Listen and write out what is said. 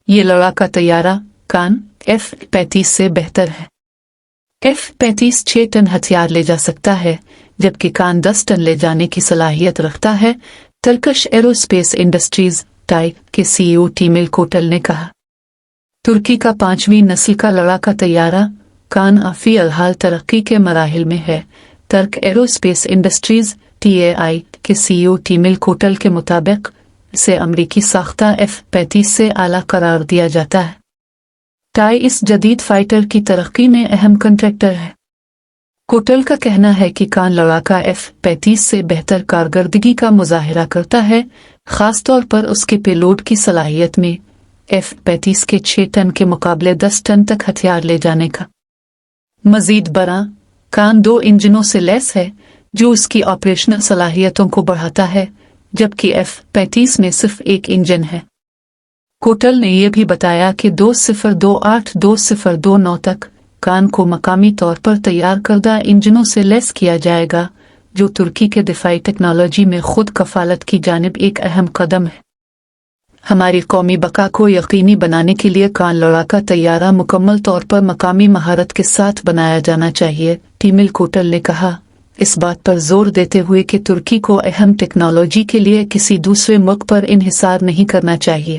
ये लड़ाका तैयारा कान F-35 से बेहतर है। F-35 6 टन हथियार ले जा सकता है, जबकि कान 10 टन ले जाने की सलाहियत रखता है, टर्किश एरोस्पेस इंडस्ट्रीज टाई के CEO टीमिल कोटल ने कहा। तुर्की का 5वीं नस्ल का लड़ाका तैयारा कान फिलहाल तरक्की के मराहिल में है। टर्क एरोस्पेस इंडस्ट्रीज TAI के CEO टीमिल कोटल के मुताबिक इसे अमरीकी साख्ता F-35 से आला करार दिया जाता है। टाई इस जदीद फाइटर की तरक्की में अहम कंट्रैक्टर है। कोटल का कहना है कि कान लड़ाका F-35 से बेहतर कारकर्दगी का मुजाहिरा करता है, खासतौर पर उसके पेलोड की सलाहियत में F-35 के 6 टन के मुकाबले 10 टन तक हथियार ले जाने का। मजीद बड़ा कान 2 इंजनों से लैस है, जो उसकी ऑपरेशनल सलाहियतों को बढ़ाता है, जबकि F-35 में सिर्फ एक इंजन है। कोटल ने यह भी बताया कि 2028-2029 तक कान को मकामी तौर पर तैयार करदा इंजनों से लैस किया जाएगा, जो तुर्की के दिफाई टेक्नोलॉजी में खुद कफालत की जानिब एक अहम कदम है। हमारी कौमी बका को यकीनी बनाने के लिए कान लड़ाका तैयारा मुकम्मल तौर पर मकामी महारत के साथ बनाया जाना चाहिए, टीमिल कोटल ने कहा, इस बात पर जोर देते हुए कि तुर्की को अहम टेक्नोलॉजी के लिए किसी दूसरे मुल्क पर इन्हिसार नहीं करना चाहिए।